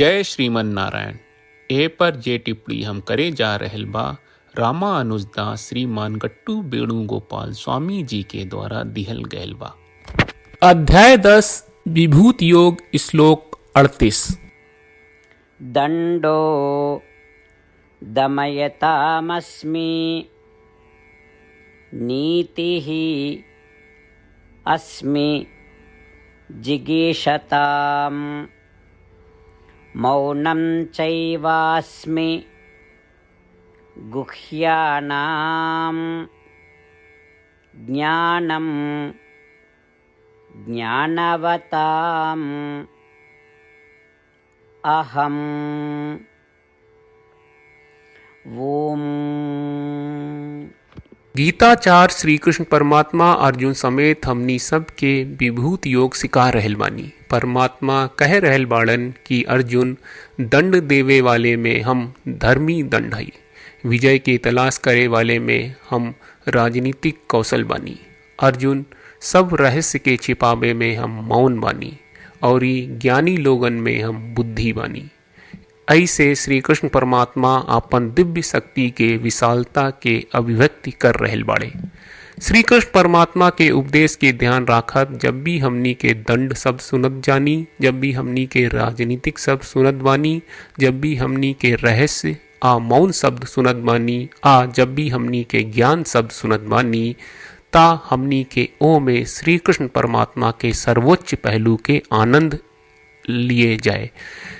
जय श्रीमन नारायण। ए पर जे टिप्पणी हम करे जा रहल बा रामानुजदास श्रीमान गट्टू वेणुगोपाल स्वामी जी के द्वारा दिहल गयल बा। अध्याय 10 विभूत योग श्लोक 38। दंडो दमयतामस्मि नीतिः अस्मि जिगीषताम् मौनं चैवास्मि गुह्यानां ज्ञानं ज्ञानवताम् अहम्। ओम। गीताचार श्री कृष्ण परमात्मा अर्जुन समेत हमनी सब के विभूत योग सिखा रहल बानी। परमात्मा कह रहल बाड़न कि अर्जुन दंड देवे वाले में हम धर्मी दंड हई, विजय की तलाश करे वाले में हम राजनीतिक कौशल बानी। अर्जुन सब रहस्य के छिपावे में हम मौन बानी और ज्ञानी लोगन में हम बुद्धि बानी। ऐसे श्री कृष्ण परमात्मा अपन दिव्य शक्ति के विशालता के अभिव्यक्ति कर रहल बाड़े। श्री कृष्ण परमात्मा के उपदेश के ध्यान राखत जब भी हमनी के दंड शब्द सुनत जानी, जब भी हमनी के राजनीतिक शब्द सुनत बानी, जब भी हमनी के रहस्य आ मौन शब्द सुनत बानी, जब भी हमनी के ज्ञान शब्द सुनत बानी, ता हमनी के ओ में श्री कृष्ण परमात्मा के सर्वोच्च पहलू के आनंद लिए जाए।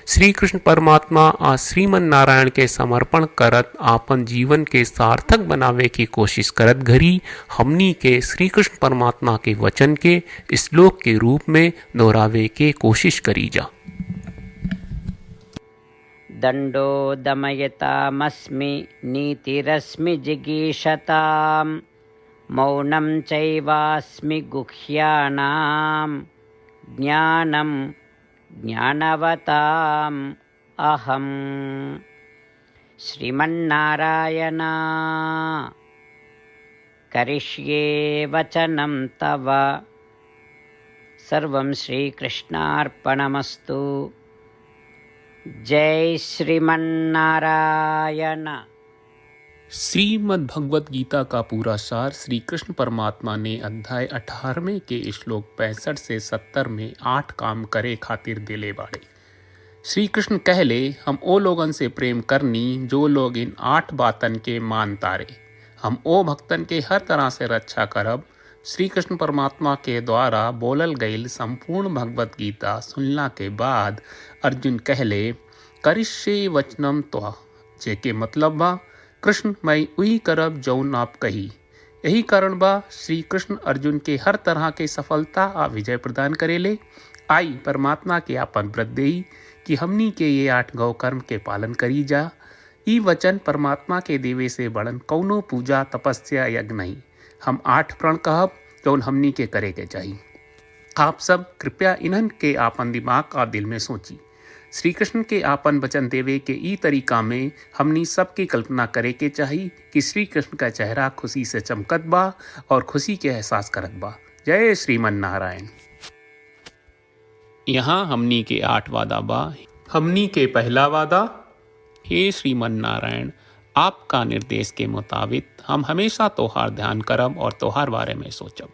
श्री कृष्ण परमात्मा आ श्रीमन नारायण के समर्पण करत आपन जीवन के सार्थक बनावे की कोशिश करत घड़ी हमनी के श्री कृष्ण परमात्मा के वचन के श्लोक के रूप में दोहरावे के कोशिश करी जा। दंडो दमयतामस्मि नीतिरस्मि जिगीषताम् मौनं चैवास्मि गुह्यानां ज्ञानं ज्ञानवताम् अहम्। श्रीमन्नारायण करिष्ये वचनं तव। सर्वं श्रीकृष्णार्पणमस्तु। जय श्रीमन्नारायण। श्रीमद् भगवत गीता का पूरा सार श्री कृष्ण परमात्मा ने अध्याय 18वें के श्लोक 65 से 70 में 8 काम करे खातिर दिले बाड़े। श्री कृष्ण कहले हम ओ लोगन से प्रेम करनी जो लोग इन 8 बातन के मान तारे। हम ओ भक्तन के हर तरह से रक्षा करब। श्री कृष्ण परमात्मा के द्वारा बोलल गईल संपूर्ण भगवत गीता सुनला के बाद अर्जुन कहले करिष्ये वचनम त्वा, जेके मतलब बा कृष्ण मैं वही करब जौन आप कही। यही कारण बा श्री कृष्ण अर्जुन के हर तरह के सफलता आ विजय प्रदान करेले। आई परमात्मा के आपन व्रत देई कि हमनी के ये 8 गौ कर्म के पालन करी जा। ई वचन परमात्मा के देवे से बड़न कौनो पूजा तपस्या यज्ञ नहीं। हम 8 प्रण कहब जौन हमनी के करे के चाहिए। आप सब कृपया इन्हन के आपन दिमाग और दिल में सोची। श्री कृष्ण के आपन वचन देवे के ई तरीका में हमनी सबकी कल्पना करे के चाहिए कि श्री कृष्ण का चेहरा खुशी से चमकत बा और खुशी के एहसास करत बा। जय श्रीमन नारायण। यहाँ हमनी के 8 वादा बा। हमनी के पहला वादा, हे श्रीमन नारायण आपका निर्देश के मुताबिक हम हमेशा तोहार ध्यान करब और तोहार बारे में सोचब।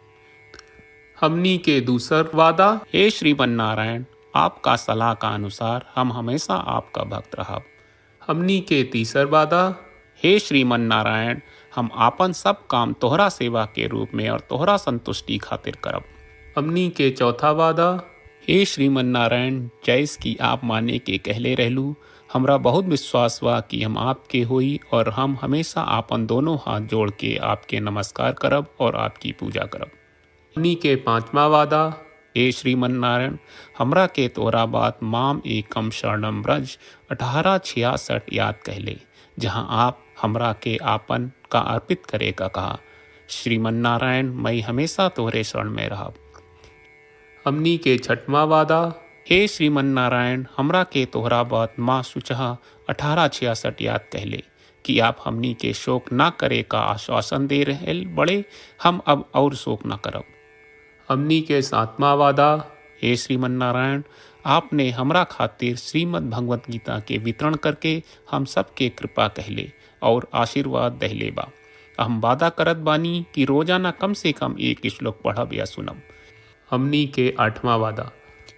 हमनी के दूसर वादा, हे श्रीमन नारायण आपका सलाह का अनुसार हम हमेशा आपका भक्त रहब। हमनी के तीसर वादा, हे श्रीमन नारायण हम आपन सब काम तोहरा सेवा के रूप में और तोहरा संतुष्टि खातिर करब। हमनी के चौथा वादा, हे श्रीमन नारायण जैस की आप माने के कहले रहलू, हमरा बहुत विश्वास बा कि हम आपके होई और हम हमेशा आपन दोनों हाथ जोड़ के आपके नमस्कार करब और आपकी पूजा करब। हमनी के पांचवा वादा, हे श्रीमन नारायण हमरा के तोरा बात माम एकम शरणम ब्रज 1866 याद कहले, जहां आप हमरा के आपन का अर्पित करे का कहा। श्रीमन नारायण मैं हमेशा तोरे शरण में रहब। हमनी के छठवां वादा, हे श्रीमन नारायण हमरा के तोहरा बात माँ सुचहा 1866 याद कहले कि आप हमनी के शोक ना करे का आश्वासन दे रहे बड़े, हम अब और शोक ना करब। हमनी के 7वां वादा, हे श्रीमन नारायण आपने हमरा खातिर श्रीमद् भगवत गीता के वितरण करके हम सबके कृपा कहले और आशीर्वाद दहले बा। हम वादा करत बानी कि रोजाना कम से कम एक श्लोक पढ़ब या सुनब। हमनी के 8वां वादा।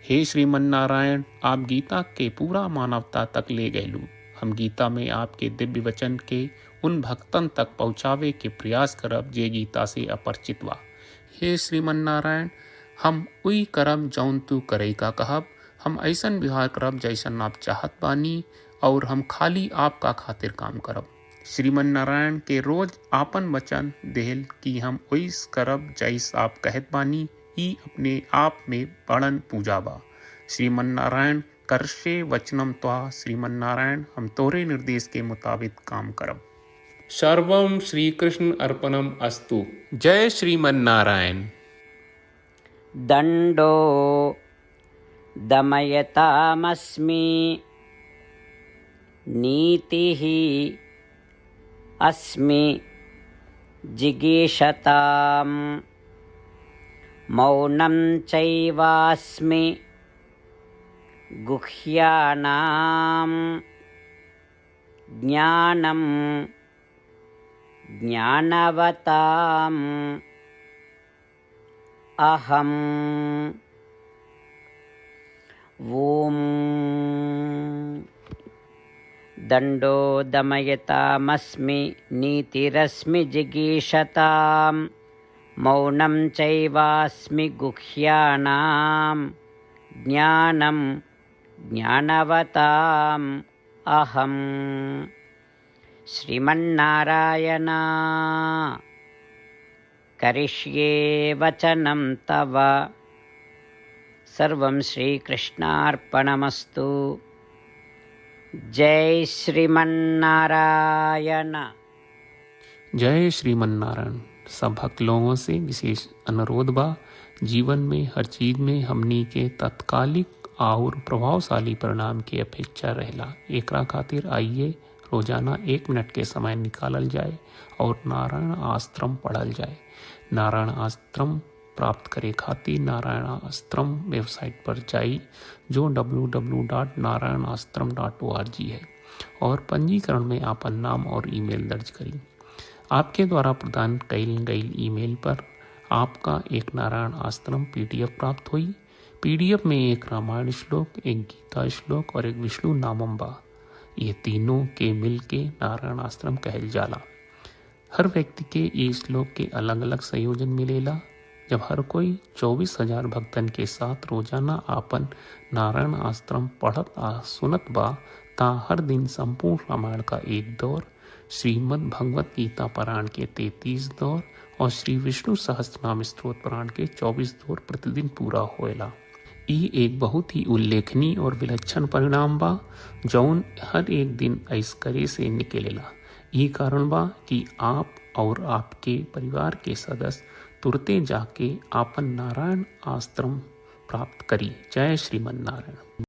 हे श्रीमन नारायण, आप गीता के पूरा मानवता तक ले गयलू। हम गीता में आपके दिव्य वचन के उन भक्तन तक पहुँचावे के प्रयास करब जे गीता से अपरिचित बा। हे श्रीमन नारायण, हम उई करब जौन तू करे का कहब। हम ऐसन व्यवहार करब जैसन आप चाहत बानी और हम खाली आपका खातिर काम करब। श्रीमन नारायण के रोज आपन वचन देहल कि हम ओइस करब जैस आप कहत बानी, ई अपने आप में बड़न पूजा बा। श्रीमन नारायण, करशे वचनम त्वा। श्रीमन नारायण, हम तोरे निर्देश के मुताबिक काम करब। सर्वम श्री कृष्ण अर्पणम अस्तु। जय श्रीमन नारायण। दंडो दमयतामस्मि, नीतिः अस्मि जिगीषताम्, मौनं चैवास्मि गुह्यानां, ज्ञानं ज्ञानवताम् अहम्। ॐ दंडो दमयतामस्मि, नीतिरस्मि जिगीषतां, मौनं चैवास्मि गुह्यानां, ज्ञानं ज्ञानवताम् अहम्। श्रीमन्नारायण, करिष्ये वचनं तव। सर्वं श्रीकृष्णार्पणमस्तु। जय श्रीमन्नारायण। जय श्रीमन नारायण। सब भक्त लोगों से विशेष अनुरोध बा, जीवन में हर चीज में हमनी के तत्कालिक और प्रभावशाली परिणाम की अपेक्षा रहेला। एकरा खातिर आइए रोजाना 1 मिनट के समय निकालल जाए और नारायण आश्रम पढ़ल जाए। नारायण आश्रम प्राप्त करे खातिर नारायण आश्रम वेबसाइट पर जाई, जो www.narayanashram.org है, और पंजीकरण में आपन नाम और ईमेल दर्ज करी। आपके द्वारा प्रदान कईल गई ईमेल पर आपका एक नारायण आश्रम PDF प्राप्त हुई। PDF में एक रामायण श्लोक, एक गीता श्लोक और एक विष्णु नामम बा। ये तीनों के मिल के नारायण आश्रम कहल जाला। हर व्यक्ति के ये श्लोक के अलग अलग संयोजन मिलेला। जब हर कोई 24,000 भक्तन के साथ रोजाना आपन नारायण आश्रम पढ़त आ सुनत बा, ता हर दिन संपूर्ण रामायण का 1 दौर, श्रीमद् भगवत गीता पारायण के 33 दौर और श्री विष्णु सहस्त्रनाम स्तोत्र पारायण के 24 दौर प्रतिदिन पूरा होएला। ई एक बहुत ही उल्लेखनीय और विलक्षण परिणाम बा, जौन हर एक दिन ऐस करे से निकलेला। ई कारण बा कि आप और आपके परिवार के सदस्य तुरते जाके आपन नारायण आश्रम प्राप्त करी। जय श्रीमन नारायण।